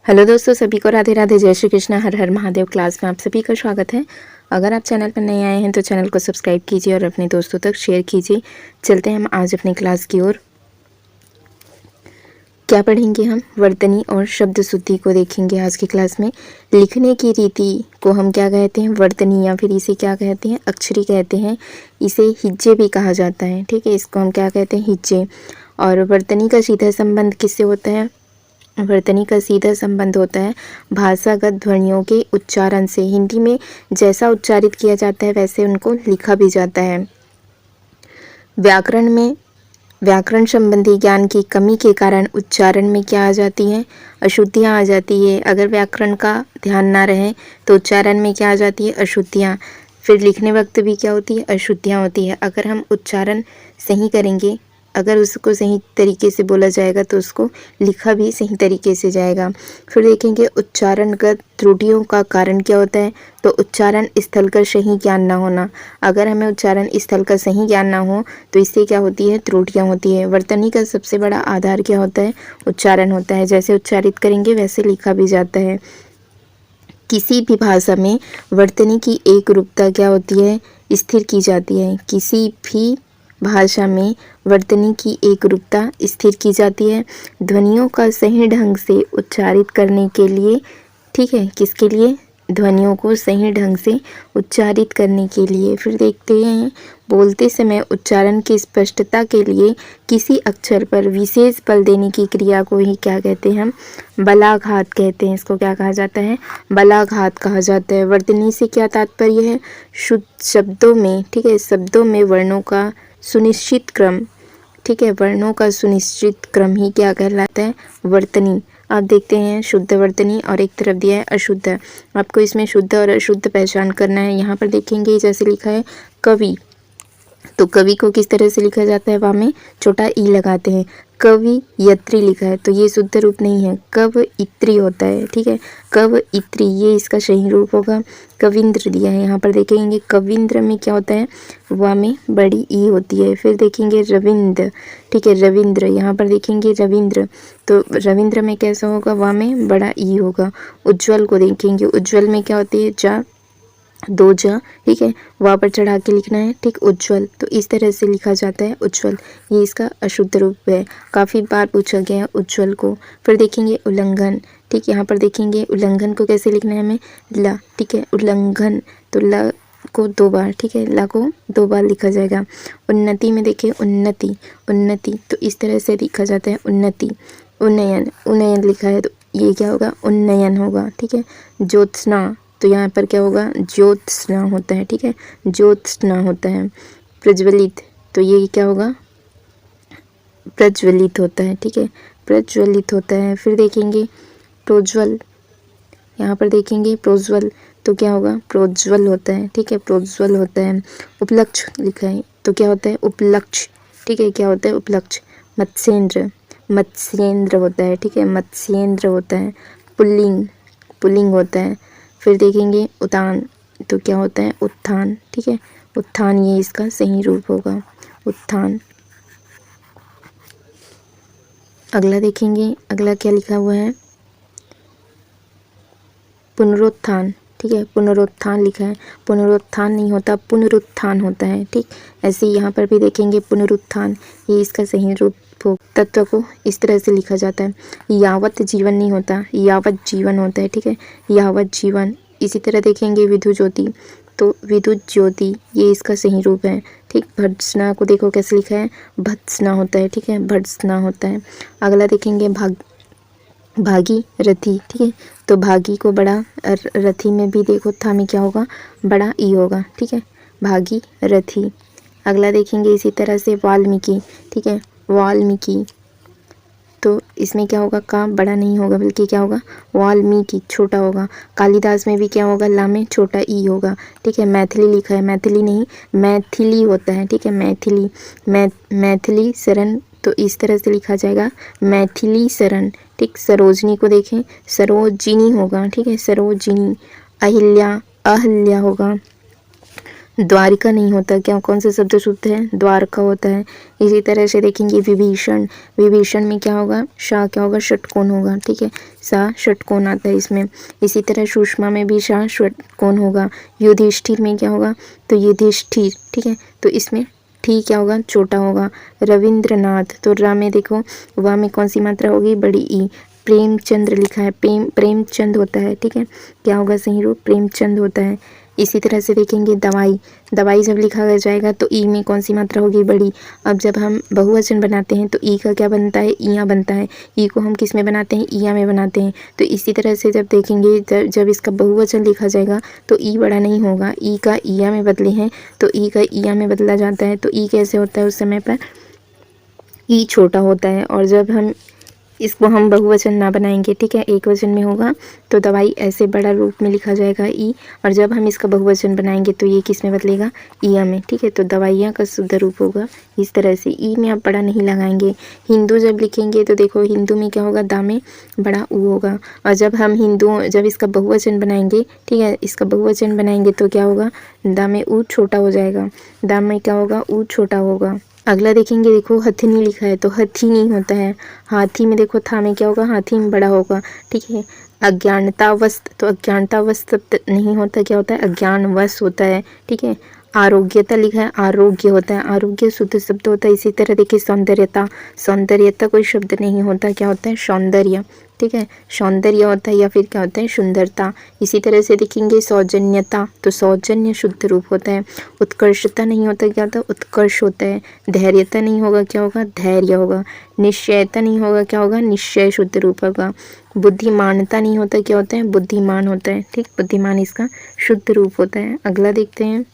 Hello दोस्तों, सभी को राधे राधे, जय श्री कृष्ण, हर हर महादेव। क्लास में आप सभी का स्वागत है। अगर आप चैनल पर नए आए हैं तो चैनल को सब्सक्राइब कीजिए और अपने दोस्तों तक शेयर कीजिए। चलते हैं हम आज अपनी क्लास की ओर। क्या पढ़ेंगे हम? वर्तनी और शब्द शुद्धि को देखेंगे आज की क्लास में। लिखने की रीति को हम क्या कहते हैं? वर्तनी, या फिर इसे क्या कहते हैं? अक्षरी कहते हैं। इसे हिज्जे भी कहा जाता है। ठीक है, इसको हम क्या कहते हैं? हिज्जे। और वर्तनी का सीधा संबंध किससे होता है? वर्तनी का सीधा संबंध होता है भाषागत ध्वनियों के उच्चारण से। हिंदी में जैसा उच्चारित किया जाता है वैसे उनको लिखा भी जाता है। व्याकरण में व्याकरण संबंधी ज्ञान की कमी के कारण उच्चारण में क्या आ जाती है? अशुद्धियाँ आ जाती है। अगर व्याकरण का ध्यान ना रहे तो उच्चारण में क्या आ जाती है? अशुद्धियाँ। फिर लिखने वक्त भी क्या होती है? अशुद्धियाँ होती है। अगर हम उच्चारण सही करेंगे, अगर उसको सही तरीके से बोला जाएगा तो उसको लिखा भी सही तरीके से जाएगा। फिर देखेंगे उच्चारणगत त्रुटियों का कारण क्या होता है? तो उच्चारण स्थल का सही ज्ञान ना होना। अगर हमें उच्चारण स्थल का सही ज्ञान ना हो तो इससे क्या होती है? त्रुटियाँ होती है। वर्तनी का सबसे बड़ा आधार क्या होता है? उच्चारण होता है। जैसे उच्चारित करेंगे वैसे लिखा भी जाता है। किसी भी भाषा में वर्तनी की एक रूपता क्या होती है? स्थिर की जाती है। किसी भी भाषा में वर्तनी की एक रूपता स्थिर की जाती है ध्वनियों का सही ढंग से उच्चारित करने के लिए। ठीक है, किसके लिए? ध्वनियों को सही ढंग से उच्चारित करने के लिए। फिर देखते हैं बोलते समय उच्चारण की स्पष्टता के लिए किसी अक्षर पर विशेष बल देने की क्रिया को ही क्या कहते हैं? हम बलाघात कहते हैं। इसको क्या कहा जाता है? बलाघात कहा जाता है। वर्तनी से क्या तात्पर्य है? शुद्ध शब्दों में, ठीक है, शब्दों में वर्णों का सुनिश्चित क्रम। ठीक है, वर्णों का सुनिश्चित क्रम ही क्या कहलाता है? वर्तनी। आप देखते हैं शुद्ध वर्तनी और एक तरफ दिया है अशुद्ध। आपको इसमें शुद्ध और अशुद्ध पहचान करना है। यहाँ पर देखेंगे जैसे लिखा है कवि, तो कवि को किस तरह से लिखा जाता है? वहाँ में छोटा ई लगाते हैं। कवि यत्री लिखा है तो ये शुद्ध रूप नहीं है, कव इत्री होता है। ठीक है, कव इत्री ये इसका सही रूप होगा। कविंद्र दिया है, यहाँ पर देखेंगे कविंद्र में क्या होता है? वहाँ में बड़ी ई होती है। फिर देखेंगे रविंद्र, ठीक है, रविंद्र, यहाँ पर देखेंगे रविंद्र, तो रविंद्र में कैसा होगा? वहाँ में बड़ा ई होगा। उज्ज्वल को देखेंगे, उज्ज्वल में क्या होती है? जा, दो जा, ठीक है, वहाँ पर चढ़ा के लिखना है। ठीक, उज्ज्वल, तो इस तरह से लिखा जाता है उज्ज्वल। ये इसका अशुद्ध रूप है। काफ़ी बार पूछा गया है उज्ज्वल को। फिर देखेंगे उल्लंघन। ठीक, यहाँ पर देखेंगे उल्लंघन को कैसे लिखना है हमें? ला, ठीक है, उल्लंघन, तो ला को दो बार, ठीक है, ला को दो बार लिखा जाएगा। उन्नति में देखिए उन्नति, उन्नति, तो इस तरह से लिखा जाता है उन्नति। उन्नयन, उन्नयन लिखा है तो ये क्या होगा? उन्नयन होगा। ठीक है, ज्योत्सना, तो यहाँ पर क्या होगा? ज्योत्सना होता है। ठीक है, ज्योत्सना होता है। प्रज्वलित, तो ये क्या होगा? प्रज्वलित होता है। ठीक है, प्रज्वलित होता है। फिर देखेंगे प्रोज्वल, यहाँ पर देखेंगे प्रोज्वल, तो क्या होगा? प्रोज्वल होता है। ठीक है, प्रोज्वल होता है। उपलक्ष लिखा है तो क्या होता है? उपलक्ष। ठीक है, क्या होता है? उपलक्ष। मत्स्येंद्र, मत्स्येंद्र होता है। ठीक है, मत्स्येंद्र होता है। पुल्लिंग, पुल्लिंग होता है। फिर देखेंगे उतान, तो क्या होता है? उत्थान। ठीक है, उत्थान, ये इसका सही रूप होगा, उत्थान। अगला देखेंगे, अगला क्या लिखा हुआ है? पुनरुत्थान। ठीक है, पुनरुत्थान लिखा है, पुनरुत्थान नहीं होता, पुनरुत्थान होता है। ठीक, ऐसे ही यहाँ पर भी देखेंगे पुनरुत्थान, ये इसका सही रूप हो। तत्व को इस तरह से लिखा जाता है। यावत जीवन नहीं होता, यावत जीवन होता है। ठीक है, यावत जीवन। इसी तरह देखेंगे विधु ज्योति, तो विद्युत ज्योति, ये इसका सही रूप है। ठीक, भर्त्सना को देखो कैसे लिखा है? भत्सना होता है। ठीक है, भर्त्सना होता है। अगला देखेंगे भागी रथी। ठीक है, तो भागी को बड़ा, रथी में भी देखो था में क्या होगा? बड़ा ई होगा। ठीक है, भागी रथी। अगला देखेंगे इसी तरह से वाल्मीकि। ठीक है, वाल्मीकि, तो इसमें क्या होगा? का बड़ा नहीं होगा बल्कि क्या होगा? वाल्मीकि, छोटा होगा। कालिदास में भी क्या होगा? ला में छोटा ई होगा। ठीक है, मैथिली लिखा है, मैथिली नहीं मैथिली होता है। ठीक है, मैथिली, मैथिली शरण, तो इस तरह से लिखा जाएगा मैथिली शरण। ठीक, सरोजनी को देखें, सरोजिनी होगा। ठीक है, सरोजिनी। अहिल्या, अहल्या होगा। द्वारिका नहीं होता, क्या कौन सा शब्द शुद्ध है, द्वारका होता है। इसी तरह से देखेंगे विभीषण, विभीषण में क्या होगा, शाह क्या होगा, षटकोण होगा, ठीक है, शाह षटकोण आता है इसमें। इसी तरह सुषमा में भी शाह षटकोण होगा। युधिष्ठिर में क्या होगा, तो युधिष्ठिर, ठीक है, तो इसमें ठीक क्या होगा, छोटा होगा। रविंद्रनाथ, तो रा में देखो वाह में कौन सी मात्रा होगी, बड़ी ई। प्रेमचंद्र लिखा है, प्रेमचंद होता है, ठीक है, क्या होगा सही रूप, प्रेमचंद होता है। इसी तरह से देखेंगे दवाई, दवाई जब लिखा जाएगा तो ई में कौन सी मात्रा होगी, बड़ी। अब जब हम बहुवचन बनाते हैं तो ई का क्या बनता है, इया बनता है। ई को हम किस में बनाते हैं, इया में बनाते हैं। तो इसी तरह से जब देखेंगे जब इसका बहुवचन लिखा जाएगा तो ई बड़ा नहीं होगा, ई का इया में बदले हैं तो ई का इया में बदला जाता है। तो ई कैसे होता है उस समय पर, ई छोटा होता है। और जब हम इसको हम बहुवचन ना बनाएंगे, ठीक है, एक वचन में होगा तो दवाई ऐसे बड़ा रूप में लिखा जाएगा ई, और जब हम इसका बहुवचन बनाएंगे तो ये किस में बदलेगा, इया में, ठीक है। तो दवाइयाँ का शुद्ध रूप होगा इस तरह से, ई में आप बड़ा नहीं लगाएंगे। हिंदू जब लिखेंगे तो देखो हिंदू में क्या होगा, दा में बड़ा ऊ होगा। और जब हम जब इसका बहुवचन बनाएंगे, ठीक है, इसका बहुवचन बनाएंगे तो क्या होगा, दा में ऊ छोटा हो जाएगा, दा में क्या होगा, ऊ छोटा होगा। अगला देखेंगे, देखो हथिनी लिखा है तो हथी नहीं होता है। हाथी में देखो था में क्या होगा, हाथी में बड़ा होगा, ठीक है। अज्ञानतावस्थ, तो अज्ञानतावस्थ नहीं होता, क्या होता है, अज्ञानवश होता है, ठीक है। आरोग्यता लिखा है, आरोग्य होता है, आरोग्य शुद्ध शब्द होता है। इसी तरह देखिए सौंदर्यता, सौंदर्यता कोई शब्द नहीं होता, क्या होता है, सौंदर्य, ठीक है, सौंदर्य होता है या फिर क्या होता है, सुंदरता। इसी तरह से देखेंगे सौजन्यता, तो सौजन्य शुद्ध रूप होता है। उत्कर्षता नहीं होता, क्या होता है, उत्कर्ष होता है। धैर्यता नहीं होगा, क्या होगा, धैर्य होगा। निश्चयता नहीं होगा, क्या होगा, निश्चय शुद्ध रूप होगा। बुद्धिमानता नहीं होता, क्या होता है, बुद्धिमान होता है, ठीक, बुद्धिमान इसका शुद्ध रूप होता है। अगला देखते हैं,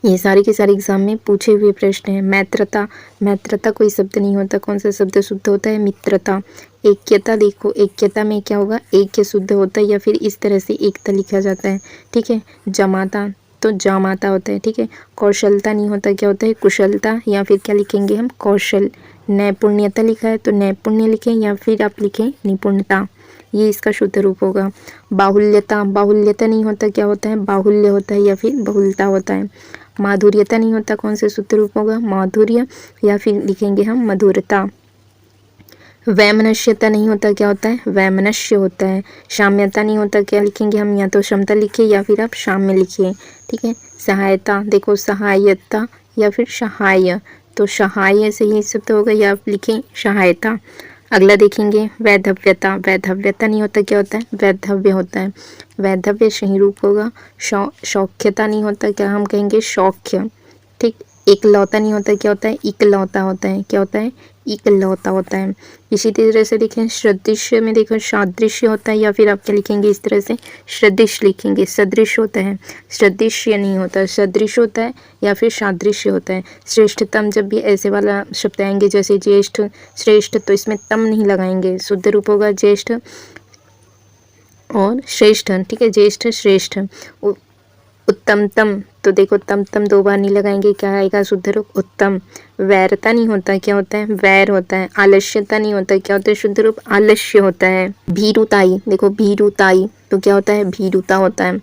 ये सारे के सारे एग्जाम में पूछे हुए प्रश्न हैं। मैत्रता, मैत्रता कोई शब्द नहीं होता, कौन सा शब्द शुद्ध होता है, मित्रता। ऐक्यता, देखो ऐक्यता में क्या होगा, ऐक्य शुद्ध होता है या फिर इस तरह से एकता लिखा जाता है, ठीक है। जमाता, तो जामाता होता है, ठीक है। कौशलता नहीं होता, क्या होता है, कुशलता, या फिर क्या लिखेंगे हम, कौशल। नैपुण्यता लिखा है तो नैपुण्य लिखें या फिर आप लिखें निपुणता, ये इसका शुद्ध रूप होगा। बाहुल्यता, बाहुल्यता नहीं होता, क्या होता है, बाहुल्य होता है या फिर बहुलता होता है। माधुर्यता नहीं होता, कौन से सूत्र रूप होगा, माधुर्य, या फिर लिखेंगे हम मधुरता। वैमनस्यता नहीं होता, क्या होता है, वैमनस्य होता है। साम्यता नहीं होता, क्या लिखेंगे हम, या तो क्षमता लिखिए या फिर आप साम्य लिखिए, ठीक है। सहायता, देखो सहायता या फिर सहाय, तो सहाय से ही शब्द होगा या आप लिखें सहायता। अगला देखेंगे वैधव्यता, वैधव्यता नहीं होता, क्या होता है, वैधव्य होता है। वैधव्य सही रूप होगा। शौख्यता नहीं होता, क्या हम कहेंगे, शौख्य, ठीक। एकलौता नहीं होता, क्या होता है, इकलौता होता है, क्या होता है, इकलौता होता है। इसी तरह से देखें सदृश्य में, देखो सादृश्य होता है या फिर आप क्या लिखेंगे, इस तरह से सदृश लिखेंगे, सदृश होता है, सदृश्य नहीं होता, सदृश होता है या फिर सादृश्य होता है। श्रेष्ठतम, जब भी ऐसे वाला शब्द आएंगे जैसे ज्येष्ठ, श्रेष्ठ, तो इसमें तम नहीं लगाएंगे, शुद्ध रूप होगा ज्येष्ठ और श्रेष्ठ, ठीक है, ज्येष्ठ श्रेष्ठ। उत्तमतम, तो देखो तम तम दो बार नहीं लगाएंगे, क्या आएगा, शुद्ध रूप उत्तम। वैरता नहीं होता, क्या होता है, वैर होता है। आलस्यता नहीं होता, क्या होता है, शुद्ध रूप आलस्य होता है। भीरुताई, देखो भीरुताई, तो क्या होता है, भीरुता होता है।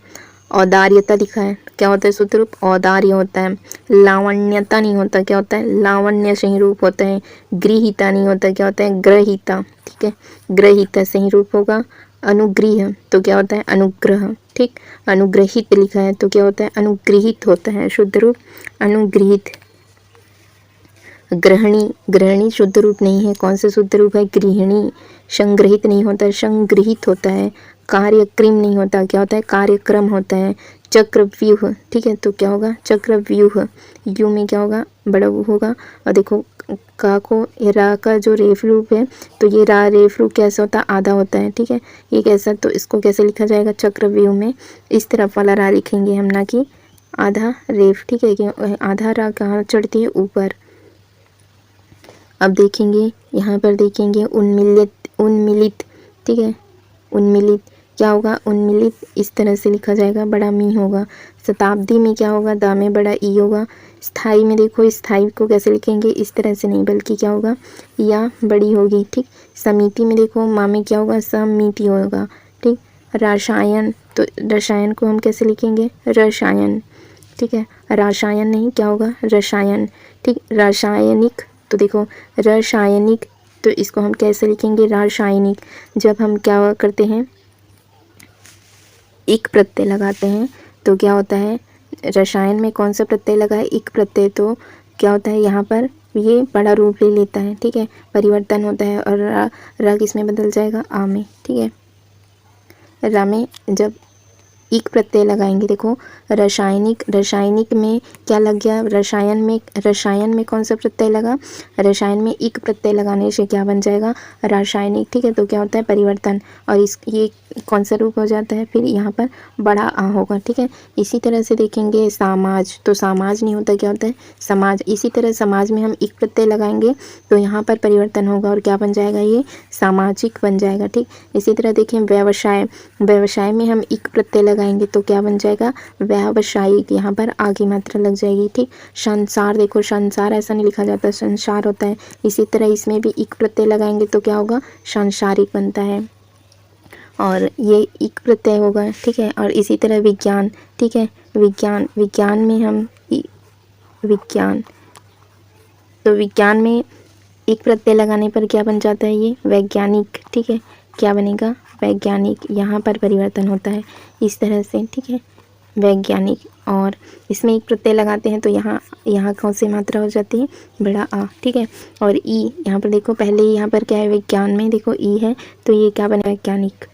औदार्यता लिखा है, क्या होता है, सूत्र रूप औदार्य होता है। लावण्यता नहीं होता, क्या होता है, लावण्य सही रूप होता है। गृहीता नहीं होता, क्या होता है, ग्रहिता, ठीक है, ग्रहिता सही रूप होगा। अनुग्रह, तो क्या होता है, अनुग्रह, ठीक। अनुग्रहित लिखा है तो क्या होता है, अनुग्रहित होता है, शुद्ध रूप अनुग्रहित। ग्रहणी, ग्रहणी शुद्ध रूप नहीं है, कौन सा शुद्ध रूप है, गृहिणी। संग्रहित नहीं होता, संग्रहित होता है। कार्यक्रम नहीं होता, क्या होता है, कार्यक्रम होता है। चक्रव्यूह, ठीक है, तो क्या होगा, चक्रव्यूह। यू में क्या होगा, बड़ा वो होगा। और देखो का को रा का जो रेफ रूप है, तो ये रा रेफ रूप कैसा होता है, आधा होता है, ठीक है। ये कैसा, तो इसको कैसे लिखा जाएगा, चक्रव्यूह में इस तरफ वाला रा लिखेंगे हम, ना कि आधा रेफ, ठीक है, कि आधा रा कहाँ चढ़ती है, ऊपर। अब देखेंगे यहाँ पर देखेंगे उन्मिलित, उन्मिलित, ठीक है, उन्मिलित क्या होगा, उन्मिलित इस तरह से लिखा जाएगा, बड़ा मी होगा। शताब्दी में क्या होगा, दा में बड़ा ई होगा। स्थाई में देखो स्थाई को कैसे लिखेंगे, इस तरह से नहीं बल्कि क्या होगा, या बड़ी होगी, ठीक। समिति में देखो माँ में क्या होगा, समिति होगा, ठीक। रसायन, तो रसायन को हम कैसे लिखेंगे, रसायन, ठीक है, रासायन नहीं, क्या होगा, रसायन। ठीक, रासायनिक, तो देखो रासायनिक, तो इसको हम कैसे लिखेंगे, रासायनिक। जब हम क्या करते हैं, इक प्रत्यय लगाते हैं तो क्या होता है, रसायन में कौन सा प्रत्यय लगा है, इक प्रत्यय, तो क्या होता है यहाँ पर ये बड़ा रूप ले लेता है। ठीक है, परिवर्तन होता है और रा किस में बदल जाएगा, आ में। ठीक है, रा में जब इक प्रत्यय लगाएंगे, देखो रासायनिक, रासायनिक में क्या लग गया, रसायन में कौन सा प्रत्यय लगा, रसायन में इक प्रत्यय लगाने से क्या बन जाएगा, रासायनिक। ठीक है, तो क्या होता है, परिवर्तन, और इस ये कौन सा रूप हो जाता है, फिर यहाँ पर बड़ा आ होगा। ठीक है, इसी तरह से देखेंगे समाज, तो समाज नहीं होता, क्या होता है, समाज। इसी तरह समाज में हम इक प्रत्यय लगाएंगे तो यहाँ पर परिवर्तन होगा और क्या बन जाएगा, ये सामाजिक बन जाएगा। ठीक, इसी तरह देखें व्यवसाय, व्यवसाय में हम इक प्रत्यय लगाएंगे तो क्या बन जाएगा, व्यावसायिक, यहाँ पर आगे मात्रा लग जाएगी। ठीक, संसार, देखो संसार ऐसा नहीं लिखा जाता, संसार होता है। इसी तरह इसमें भी इक प्रत्यय लगाएंगे तो क्या होगा, सांसारिक बनता है, और ये इक प्रत्यय होगा। ठीक है, और इसी तरह विज्ञान, ठीक है, विज्ञान, विज्ञान में हम विज्ञान, तो विज्ञान में एक प्रत्यय लगाने पर क्या बन जाता है, ये वैज्ञानिक। ठीक है, क्या बनेगा, वैज्ञानिक, यहाँ पर परिवर्तन होता है इस तरह से। ठीक है, वैज्ञानिक, और इसमें एक प्रत्यय लगाते हैं तो यहाँ कौन सी मात्रा हो जाती है, बड़ा आ। ठीक है, और ई, यहाँ पर देखो पहले ही यहाँ पर क्या है, विज्ञान में देखो ई है तो ये क्या बना, वैज्ञानिक।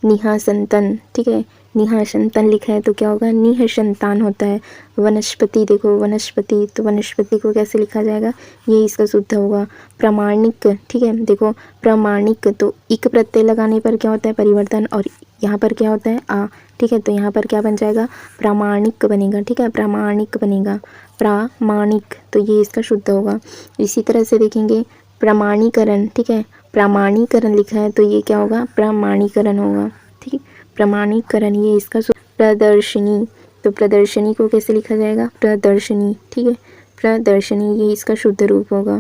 निहासंतन, ठीक है, निहासंतन लिखा है तो क्या होगा, निह संतान होता है। वनस्पति, देखो वनस्पति, तो वनस्पति को कैसे लिखा जाएगा, ये इसका शुद्ध होगा। प्रामाणिक, ठीक है, देखो प्रामाणिक, तो इक प्रत्यय लगाने पर क्या होता है, परिवर्तन, और यहाँ पर क्या होता है, आ। ठीक है, तो यहाँ पर क्या बन जाएगा, प्रामाणिक बनेगा। ठीक है, प्रामाणिक बनेगा, प्रामाणिक, तो ये इसका शुद्ध होगा। इसी तरह से देखेंगे प्रमाणीकरण, ठीक है, प्रमाणीकरण लिखा है तो ये क्या होगा, प्रमाणीकरण होगा। ठीक है, प्रमाणीकरण, ये इसका प्रदर्शनी, तो प्रदर्शनी को कैसे लिखा जाएगा, प्रदर्शनी। ठीक है, प्रदर्शनी, ये इसका शुद्ध रूप होगा।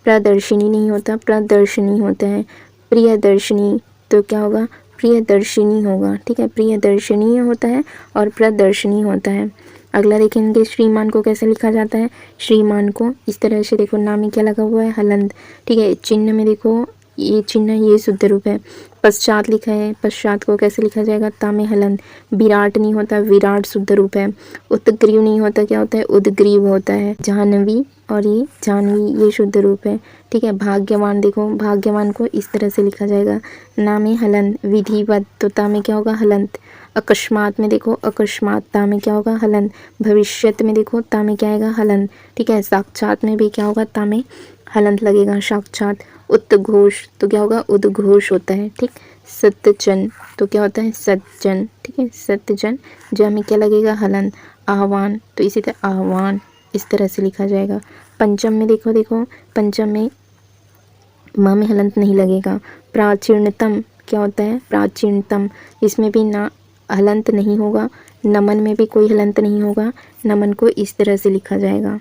प्रदर्शनी नहीं होता, प्रदर्शनी होता है। प्रियदर्शनी, तो क्या होगा, प्रियदर्शिनी होगा। ठीक है, प्रियदर्शनी होता है और प्रदर्शनी होता है। अगला देखेंगे श्रीमान को कैसे लिखा जाता है, श्रीमान को इस तरह से, देखो नाम में क्या लगा हुआ है, हलंत। ठीक है, चिन्ह में देखो ये चिन्ह, ये शुद्ध रूप है। पश्चात लिखा है, पश्चात को कैसे लिखा जाएगा, तामे हलंत। विराट नहीं होता, विराट शुद्ध रूप है। उत्ग्रीव नहीं होता, क्या होता है, उद्ग्रीव होता है। जाह्नवी, और ये जाह्नवी, ये शुद्ध रूप है। ठीक है, भाग्यवान, देखो भाग्यवान को इस तरह से लिखा जाएगा, नामे हलंत। विधिवत, तो तामे क्या होगा, हलंत। अकस्मात में देखो, अकस्मात, ता में क्या होगा, हलंत। भविष्यत में देखो, ता में क्या आएगा, हलंत। ठीक है, साक्षात में भी क्या होगा, ता में हलंत लगेगा, साक्षात। उद्घोष, तो क्या होगा, उद्घोष होता है। ठीक, सत्यजन, तो क्या होता है, सज्जन। ठीक है, सत्यजन, जा में क्या लगेगा, हलंत। आह्वान, तो इसी तरह आह्वान, इस तरह से लिखा जाएगा। पंचम में देखो, देखो पंचम में माँ में हलंत नहीं लगेगा। प्राचीनतम, क्या होता है, प्राचीनतम, इसमें भी ना हलंत नहीं होगा। नमन में भी कोई हलंत नहीं होगा, नमन को इस तरह से लिखा जाएगा।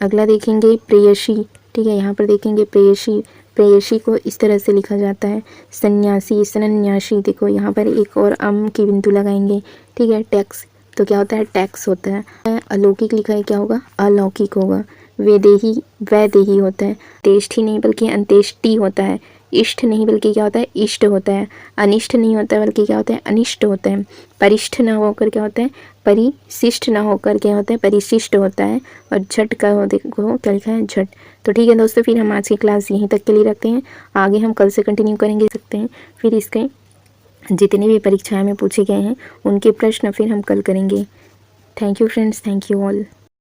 अगला देखेंगे प्रेयसी, ठीक है, यहाँ पर देखेंगे प्रेयसी, प्रेयसी को इस तरह से लिखा जाता है। सन्यासी, सन्यासी, देखो यहाँ पर एक और अम की बिंदु लगाएंगे। ठीक है, टैक्स, तो क्या होता है, टैक्स होता है। अलौकिक लिखा है, क्या होगा, अलौकिक होगा। वैदेही, वैदेही होता है। तेष्ठी नहीं बल्कि अंत्येष्टि होता है। इष्ट नहीं बल्कि क्या होता है, इष्ट होता है। अनिष्ट नहीं होता है बल्कि क्या होता है, अनिष्ट होता है। परिष्ठ न होकर क्या होता है, परिशिष्ट न होकर क्या होता है, परिशिष्ट होता है। और झट का हो, देखो क्या लिखा है, झट। तो ठीक है दोस्तों, फिर हम आज की क्लास यहीं तक के लिए रखते हैं। आगे हम कल से कंटिन्यू करेंगे सकते हैं। फिर इसके जितने भी परीक्षाएं में पूछे गए हैं उनके प्रश्न फिर हम कल करेंगे। Thank you friends, thank you all.